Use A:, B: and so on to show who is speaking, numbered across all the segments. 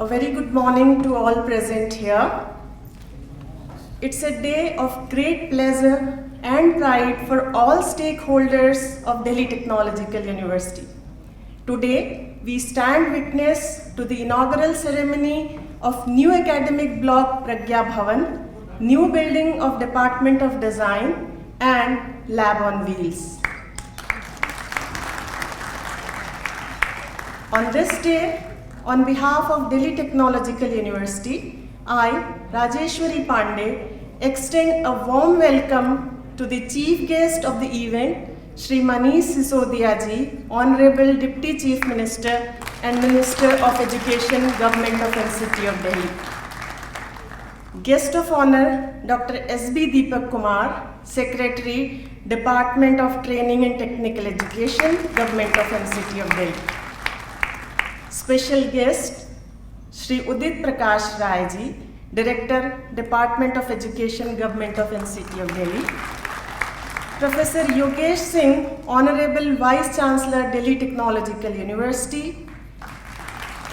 A: A very good morning to all present here. It's a day of great pleasure and pride for all stakeholders of Delhi Technological University. Today, we stand witness to the inaugural ceremony of new academic block Pragya Bhavan, new building of Department of Design and Lab on Wheels. On this day, on behalf of Delhi Technological University, I, Rajeshwari Pandey, extend a warm welcome to the chief guest of the event, Shri Manish Sisodia ji, Honorable Deputy Chief Minister and Minister of Education, Government of NCT of Delhi. Guest of Honor, Dr. S.B. Deepak Kumar, Secretary, Department of Training and Technical Education, Government of NCT of Delhi. Special guest, Shri Udit Prakash Rai ji, Director, Department of Education, Government of NCT of Delhi. Professor Yogesh Singh, Honorable Vice Chancellor, Delhi Technological University.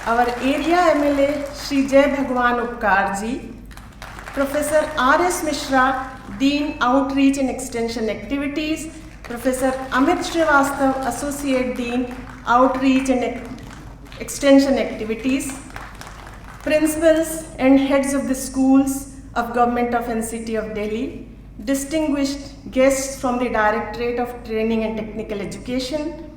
A: Our area MLA, Shri Jai Bhagwan Upkar ji. Professor R.S. Mishra, Dean, Outreach and Extension Activities. Professor Amit Srivastav, Associate Dean, Outreach and Extension Activities, principals and heads of the schools of Government of NCT of Delhi, distinguished guests from the Directorate of Training and Technical Education,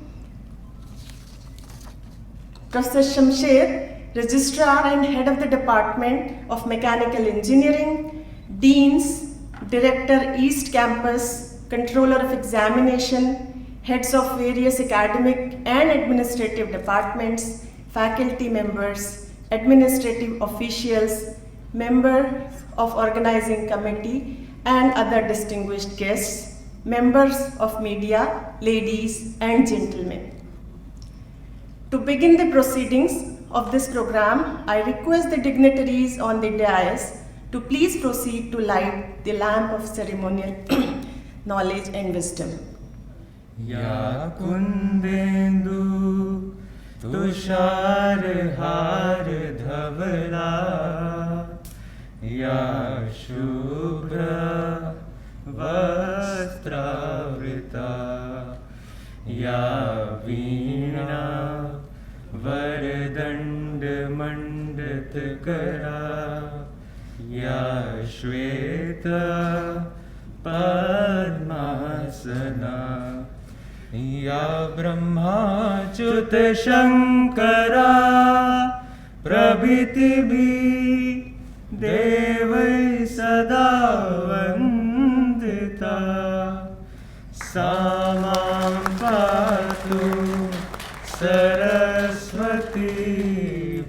A: Professor Shamsher, Registrar and Head of the Department of Mechanical Engineering, Deans, Director East Campus, Controller of Examination, heads of various academic and administrative departments, faculty members, administrative officials, members of organizing committee, and other distinguished guests, members of media, ladies and gentlemen. To begin the proceedings of this program, I request the dignitaries on the dais to please proceed to light the lamp of ceremonial knowledge and wisdom.
B: Ya kundendu Tushar हार धवला या शुभ्र वस्त्रावृता या वीणा वरदंड मंडितकरा या श्वेत पद्मासना या ब्रह्माच्युत शंकरा प्रभृति भी देव सदा वंदिता सामां पातु सरस्वती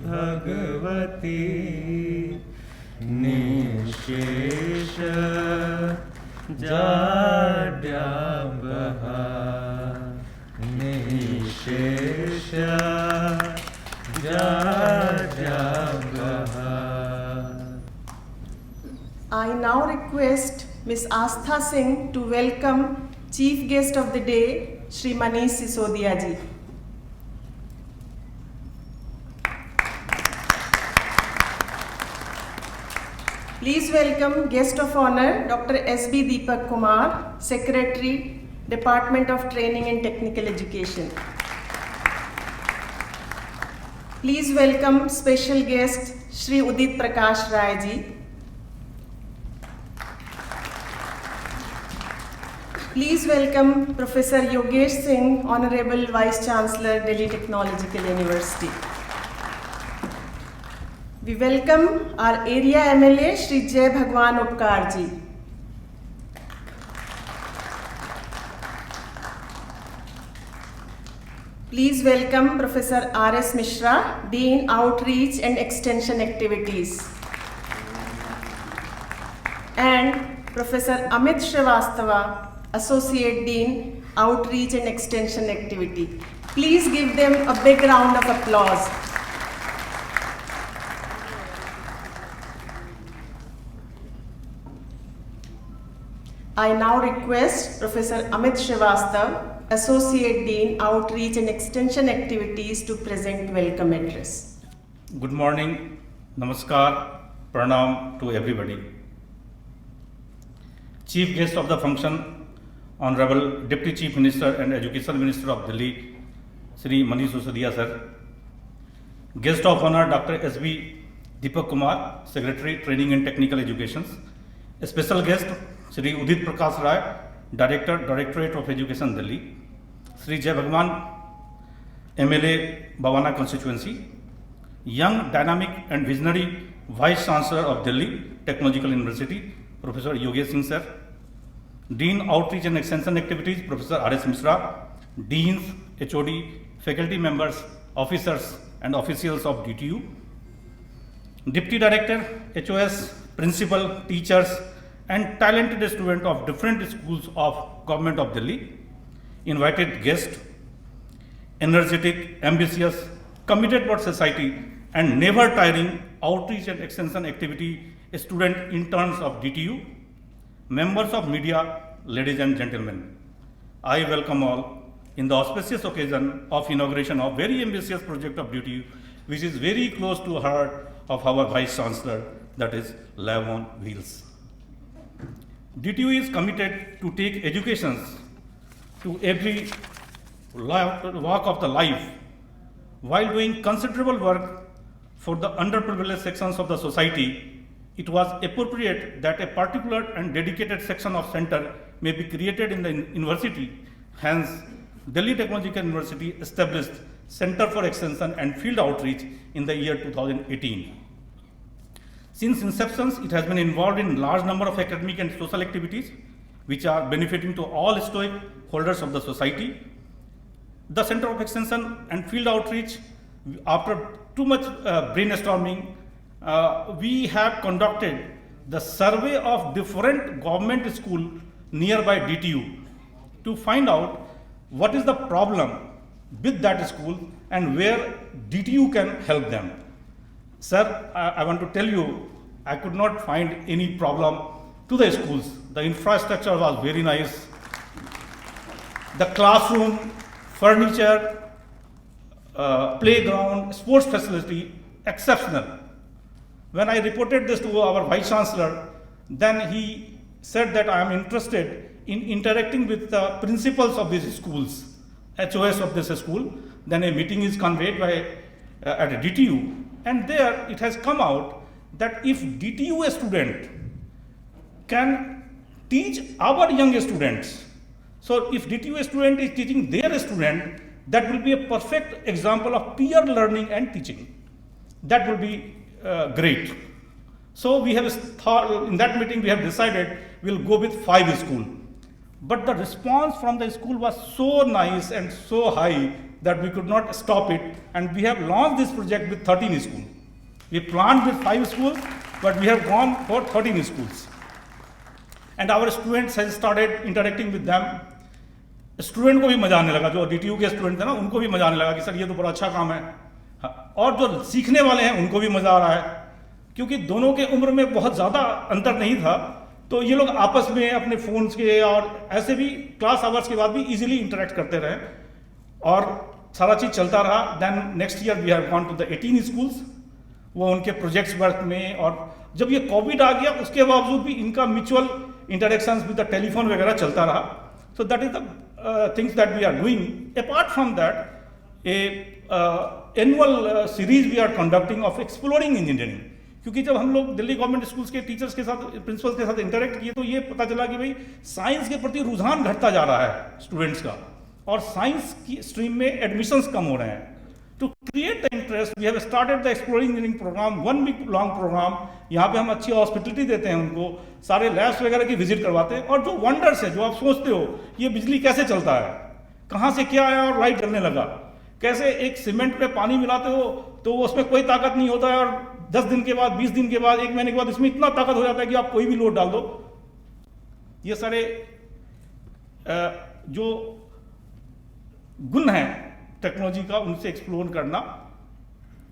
B: भगवती निशेष जाड्याबहा निशेष जाड्याबहा.
A: I now request Ms. Astha Singh to welcome Chief Guest of the Day, Shri Manish Sisodia ji. Please welcome Guest of Honor, Dr. S.B. Deepak Kumar, Secretary, Department of Training and Technical Education. Please welcome special guest, Shri Udit Prakash Rai ji. Please welcome Professor Yogesh Singh, Honorable Vice Chancellor, Delhi Technological University. We welcome our area MLA, Shri Jai Bhagwan Upkar ji. Please welcome Professor R.S. Mishra, Dean Outreach and Extension Activities, and Professor Amit Srivastava, Associate Dean, Outreach and Extension Activity. Please give them a big round of applause. I now request Professor Amit Srivastava, Associate Dean, Outreach and Extension Activities, to present welcome address.
C: Good morning, namaskar, pranam to everybody. Chief guest of the function, Honorable Deputy Chief Minister and Education Minister of Delhi, Shri Manish Sisodia sir. Guest of honor, Dr. S.B. Deepak Kumar, Secretary, Training and Technical Education. Special guest, Shri Udit Prakash Rai, Director, Directorate of Education, Delhi. Shri Jai Bhagwan, MLA, Bhavana Constituency. Young, dynamic and visionary Vice Chancellor of Delhi Technological University, Professor Yogesh Singh sir. Dean Outreach and Extension Activities, Professor R.S. Mishra. Deans, HOD, faculty members, officers and officials of DTU. Deputy Director, HOS, Principal, teachers and talented students of different schools of Government of Delhi. Invited guests, energetic, ambitious, committed for society and never tiring outreach and extension activity student interns of DTU, members of media, ladies and gentlemen. I welcome all in the auspicious occasion of inauguration of very ambitious project of DTU, which is very close to heart of our Vice Chancellor, that is Lab on Wheels. DTU is committed to take education to every walk of the life while doing considerable work for the underprivileged sections of the society. It was appropriate that a particular and dedicated section of center may be created in the university. Hence, Delhi Technological University established Center for Extension and Field Outreach in the year 2018. Since inception, it has been involved in large number of academic and social activities which are benefiting to all stakeholders of the society. The Center of Extension and Field Outreach, after too much brainstorming, we have conducted the survey of different government schools nearby DTU to find out what is the problem with that school and where DTU can help them. Sir, I want to tell you, I could not find any problem to the schools. The infrastructure was very nice. The classroom, furniture, playground, sports facility, exceptional. When I reported this to our Vice Chancellor, then he said that I am interested in interacting with the principals of these schools, HOS of this school. Then a meeting is conveyed at a DTU, and there it has come out that if DTU student can teach our young students, so if DTU student is teaching their student, that will be a perfect example of peer learning and teaching. That will be great. So we have thought, in that meeting we have decided we'll go with 5 schools. But the response from the school was so nice and so high that we could not stop it, and we have launched this project with 13 schools. We planned with 5 schools, but we have gone for 13 schools. And our students have started interacting with them. Student को भी मजा आने लगा, जो DTU के student थे ना, उनको भी मजा आने लगा कि सर ये तो बड़ा अच्छा काम है, और जो सीखने वाले हैं उनको भी मजा आ रहा है, क्योंकि दोनों के उम्र में बहुत ज़्यादा अंतर नहीं था, तो ये लोग आपस में अपने फ़ोन्स के और ऐसे भी क्लास आवर्स के बाद भी इजीली इंटरेक्ट करते रहे और सारा चीज़ चलता रहा. Then next year we have gone to the 18 schools. वो उनके प्रोजेक्ट्स वर्क में, और जब ये कोविड आ गया उसके बावजूद भी इनका mutual interactions with the telephone वगैरह चलता रहा. So that is the things that we are doing. Apart from that a annual series we are conducting of exploring engineering, क्योंकि जब हम लोग दिल्ली गवर्नमेंट स्कूल्स के टीचर्स के साथ, प्रिंसिपल्स के साथ इंटरेक्ट किए तो ये पता चला कि भाई साइंस के प्रति रुझान घटता जा रहा है स्टूडेंट्स का, और साइंस की स्ट्रीम में एडमिशंस कम हो रहे हैं. To create the interest we have started the exploring engineering program, 1 week long program. यहाँ पे हम अच्छी हॉस्पिटलिटी देते हैं उनको, सारे लैब्स वगैरह की विजिट करवाते हैं, और जो वंडर्स है, जो आप सोचते हो ये बिजली कैसे चलता है, कहाँ से क्या आया और लाइट जलने लगा, कैसे एक सीमेंट पे पानी मिलाते हो तो उसमें कोई ताकत नहीं होता है, और 10 दिन के बाद, 20 दिन के बाद, 1 महीने के बाद इसमें इतना ताकत हो जाता है कि आप कोई भी लोड डाल दो। ये सारे जो गुण हैं टेक्नोलॉजी का, उनसे एक्सप्लोर करना,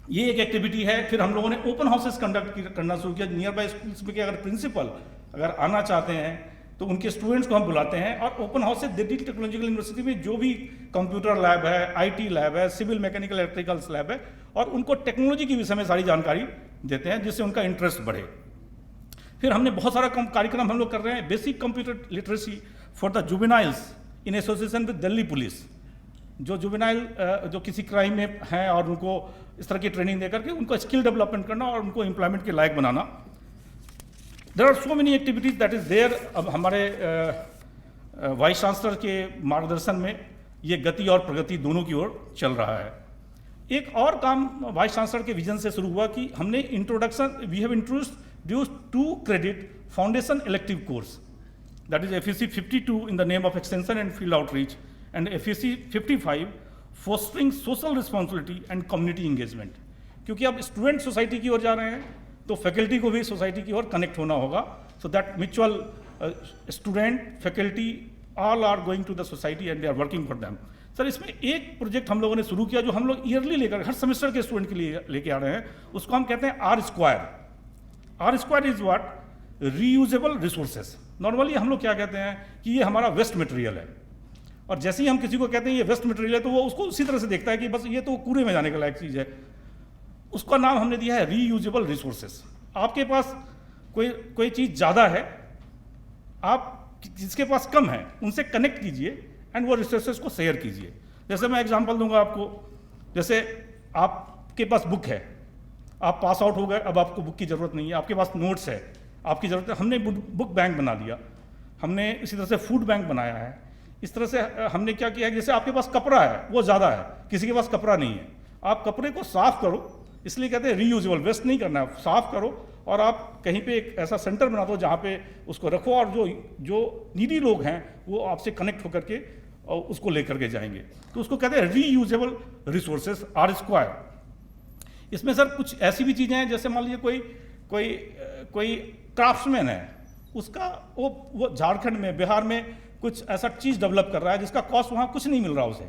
C: ये एक एक्टिविटी है। फिर हम लोगों ने ओपन हाउसेस कंडक्ट करना शुरू किया नियर बाय स्कूल्स में, कि अगर प्रिंसिपल अगर आना चाहते हैं तो उनके स्टूडेंट्स को हम बुलाते हैं, और ओपन हाउस से दिल्ली टेक्नोलॉजिकल यूनिवर्सिटी में जो भी कंप्यूटर लैब है, आईटी लैब है, सिविल मैकेनिकल इलेक्ट्रिकल्स लैब है, और उनको टेक्नोलॉजी के विषय में सारी जानकारी देते हैं जिससे उनका इंटरेस्ट बढ़े। फिर हमने बहुत सारा कार्यक्रम हम लोग कर रहे हैं, basic computer literacy for the juveniles in association with Delhi police. जो जुवेनाइल जो किसी क्राइम में हैं और उनको इस तरह की ट्रेनिंग दे करके उनको स्किल डेवलपमेंट करना और उनको एम्प्लॉयमेंट के लायक बनाना। There are so many activities that is there. अब हमारे वाइस चांसलर के मार्गदर्शन में ये गति और प्रगति दोनों की ओर चल रहा है। एक और काम वाइस चांसलर के विजन से शुरू हुआ कि हमने we have introduced 2 credit foundation elective course, that is FEC 52 in the name of extension and field outreach, and FEC 55 fostering social responsibility and community engagement. क्योंकि अब स्टूडेंट सोसाइटी की ओर जा रहे हैं तो फैकल्टी को भी सोसाइटी की ओर कनेक्ट होना होगा, so that mutual student faculty all are going to the society and they are working for them. Sir, इसमें एक प्रोजेक्ट हम लोगों ने शुरू किया जो हम लोग ईयरली लेकर हर सेमेस्टर के स्टूडेंट के लिए लेके आ रहे हैं, उसको हम कहते हैं R²। R² is what? Reusable resources. Normally हम लोग क्या कहते हैं कि ये हमारा वेस्ट मटेरियल है, और जैसे ही हम किसी को कहते हैं ये वेस्ट मटेरियल है तो वो उसको उसी तरह से देखता है कि बस ये तो कूड़े में जाने का लायक चीज़ है। उसका नाम हमने दिया है रीयूजेबल रिसोर्सेज। आपके पास कोई चीज़ ज़्यादा है, आप जिसके पास कम है उनसे कनेक्ट कीजिए एंड वो रिसोर्सेज को शेयर कीजिए। जैसे मैं एग्जांपल दूंगा आपको, जैसे आपके पास बुक है, आप पास आउट हो गए, अब आपको बुक की ज़रूरत नहीं है, आपके पास नोट्स है, आपकी ज़रूरत है, हमने बुक बैंक बना दिया, हमने इसी तरह से फूड बैंक बनाया है। इस तरह से हमने क्या किया है, जैसे आपके पास कपड़ा है वो ज़्यादा है, किसी के पास कपड़ा नहीं है, आप कपड़े को साफ करो, इसलिए कहते हैं रीयूजेबल, वेस्ट नहीं करना है, साफ करो और आप कहीं पे एक ऐसा सेंटर बना दो जहाँ पे उसको रखो, और जो नीडी लोग हैं वो आपसे कनेक्ट होकर के और उसको लेकर के जाएंगे, तो उसको कहते हैं रीयूजेबल रिसोर्सेज, R²। इसमें सर कुछ ऐसी भी चीज़ें हैं, जैसे मान लीजिए कोई क्राफ्ट्समैन है, उसका वो झारखंड में, बिहार में कुछ ऐसा चीज़ डेवलप कर रहा है जिसका कॉस्ट वहाँ कुछ नहीं मिल रहा उसे,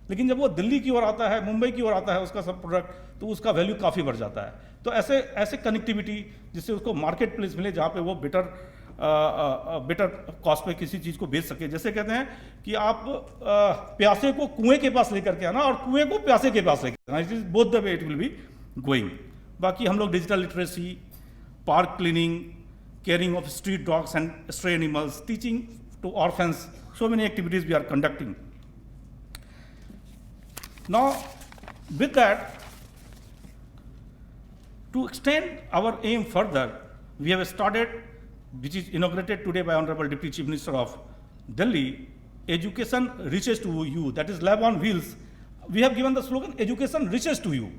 C: लेकिन जब वो दिल्ली की ओर आता है, मुंबई की ओर आता है उसका सब प्रोडक्ट, तो उसका वैल्यू काफ़ी बढ़ जाता है। तो ऐसे कनेक्टिविटी जिससे उसको मार्केट प्लेस मिले जहाँ पे वो बेटर कॉस्ट पे किसी चीज़ को बेच सके। जैसे कहते हैं कि आप प्यासे को कुएं के पास लेकर के आना और कुएं को प्यासे के पास लेकर आना, it is both the way it will be going. बाकी हम लोग digital literacy, park cleaning, caring of street dogs and stray animals, teaching to orphans, so many activities we are conducting. Now, with that, to extend our aim further, we have started, which is inaugurated today by Honorable Deputy Chief Minister of Delhi, Education Reaches to You, that is Lab on Wheels. We have given the slogan, Education Reaches to You.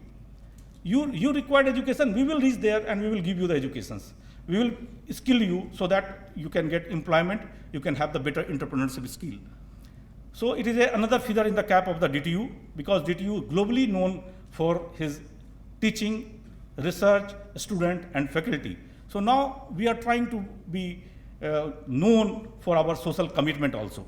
C: You require education, we will reach there and we will give you the educations. We will skill you so that you can get employment, you can have the better entrepreneurship skill. So it is another feather in the cap of the DTU, because DTU is globally known for his teaching, research, student and faculty. So now we are trying to be known for our social commitment also.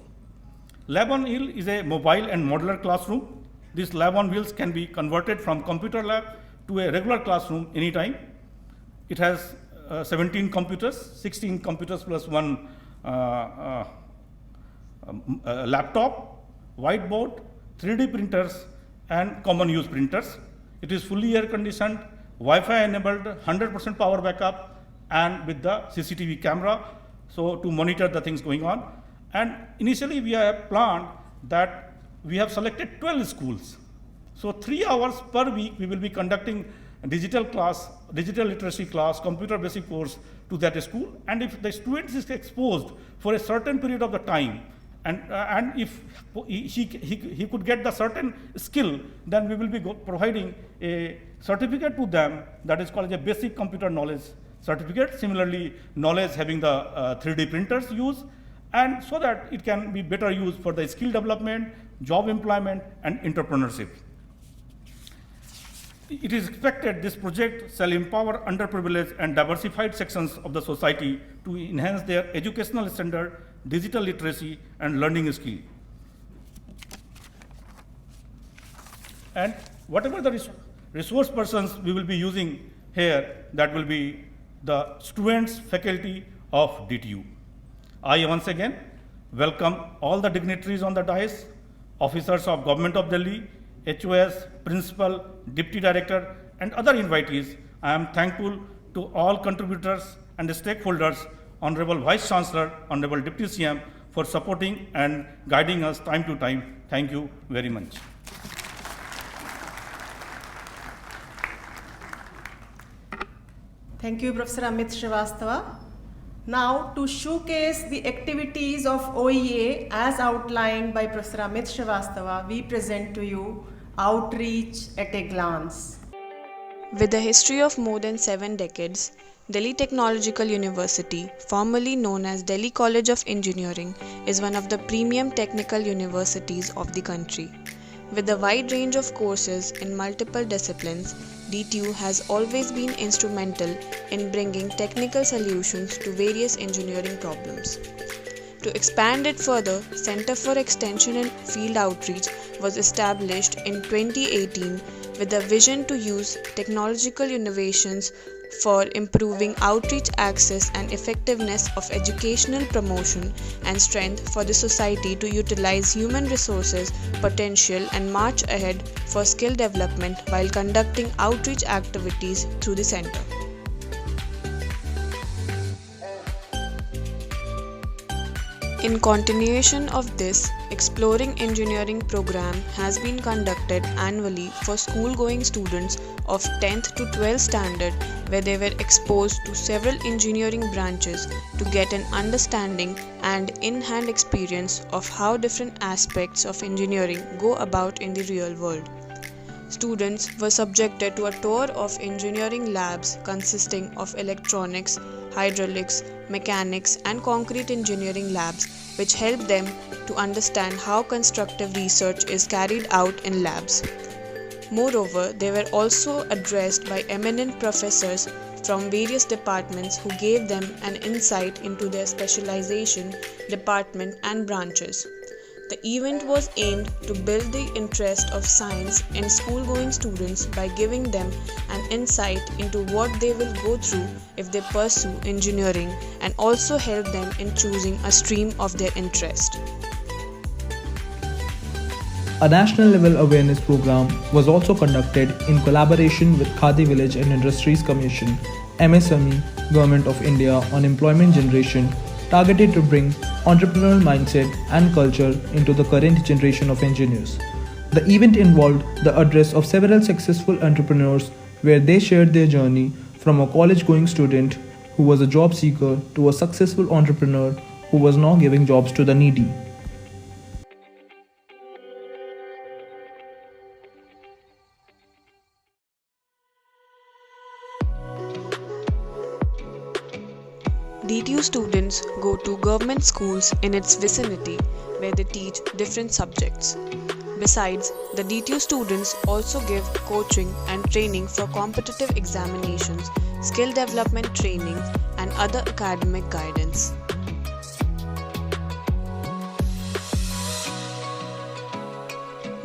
C: Lab on Wheels is a mobile and modular classroom. This Lab on Wheels can be converted from computer lab to a regular classroom anytime. It has 17 computers, 16 computers plus one laptop, whiteboard, 3D printers and common use printers. It is fully air conditioned, Wi-Fi enabled, 100% power backup and with the CCTV camera, so to monitor the things going on. And initially we have planned that we have selected 12 schools. So 3 hours per week we will be conducting digital class, digital literacy class, computer basic course to that school. And if the student is exposed for a certain period of the time, and if he could get the certain skill, then we will be providing a certificate to them that is called a basic computer knowledge certificate. Similarly, knowledge having the 3D printers use, and so that it can be better used for the skill development, job employment and entrepreneurship. It is expected this project shall empower underprivileged and diversified sections of the society to enhance their educational standard, digital literacy, and learning skill. And whatever the resource persons we will be using here, that will be the students, faculty of DTU. I once again welcome all the dignitaries on the dais, officers of Government of Delhi, HOS, Principal, Deputy Director, and other invitees. I am thankful to all contributors and stakeholders, Honorable Vice Chancellor, Honorable Deputy CM, for supporting and guiding us time to time. Thank you very much.
A: Thank you, Professor Amit Srivastava. Now, to showcase the activities of OEA as outlined by Professor Amit Srivastava, we present to you Outreach at a Glance.
D: With a history of more than 7 decades, Delhi Technological University, formerly known as Delhi College of Engineering, is one of the premium technical universities of the country. With a wide range of courses in multiple disciplines, DTU has always been instrumental in bringing technical solutions to various engineering problems. To expand it further, Center for Extension and Field Outreach was established in 2018 with a vision to use technological innovations for improving outreach access and effectiveness of educational promotion and strength for the society to utilize human resources potential and march ahead for skill development while conducting outreach activities through the center. In continuation of this, Exploring Engineering program has been conducted annually for school-going students of 10th to 12th standard, where they were exposed to several engineering branches to get an understanding and in-hand experience of how different aspects of engineering go about in the real world. Students were subjected to a tour of engineering labs consisting of electronics, hydraulics, mechanics, and concrete engineering labs, which helped them to understand how constructive research is carried out in labs. Moreover, they were also addressed by eminent professors from various departments who gave them an insight into their specialization, department, and branches. The event was aimed to build the interest of science in school-going students by giving them an insight into what they will go through if they pursue engineering, and also help them in choosing a stream of their interest.
E: A national level awareness program was also conducted in collaboration with Khadi Village and Industries Commission, MSME, Government of India on employment generation, targeted to bring entrepreneurial mindset and culture into the current generation of engineers. The event involved the address of several successful entrepreneurs where they shared their journey from a college-going student who was a job seeker to a successful entrepreneur who was now giving jobs to the needy.
D: DTU students go to government schools in its vicinity where they teach different subjects. Besides, the DTU students also give coaching and training for competitive examinations, skill development training, and other academic guidance.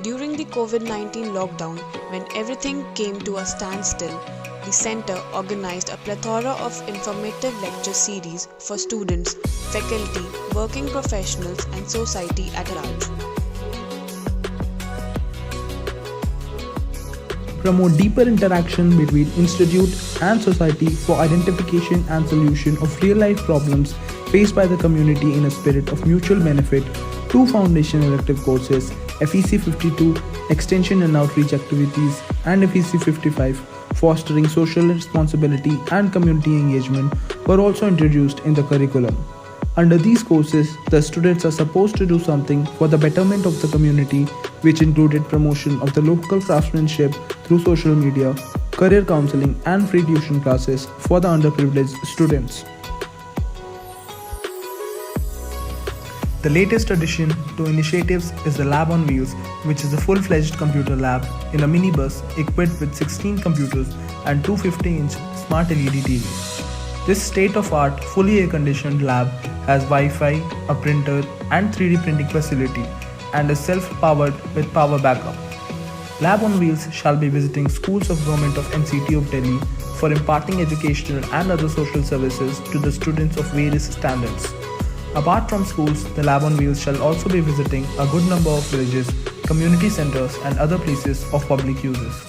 D: During the COVID-19 lockdown, when everything came to a standstill, the center organized a plethora of informative lecture series for students, faculty, working professionals, and society at large.
E: Promote deeper interaction between institute and society for identification and solution of real-life problems faced by the community in a spirit of mutual benefit. 2 foundation elective courses, FEC 52, Extension and Outreach Activities, and FEC 55, Fostering Social Responsibility and Community Engagement, were also introduced in the curriculum. Under these courses, the students are supposed to do something for the betterment of the community, which included promotion of the local craftsmanship through social media, career counseling, and free tuition classes for the underprivileged students. The latest addition to initiatives is the Lab on Wheels, which is a full-fledged computer lab in a minibus equipped with 16 computers and 250-inch smart LED TVs. This state-of-art, fully air-conditioned lab has Wi-Fi, a printer and 3D printing facility and is self-powered with power backup. Lab on Wheels shall be visiting schools of Government of NCT of Delhi for imparting educational and other social services to the students of various standards. Apart from schools, the Lab on Wheels shall also be visiting a good number of villages, community centers and other places of public uses.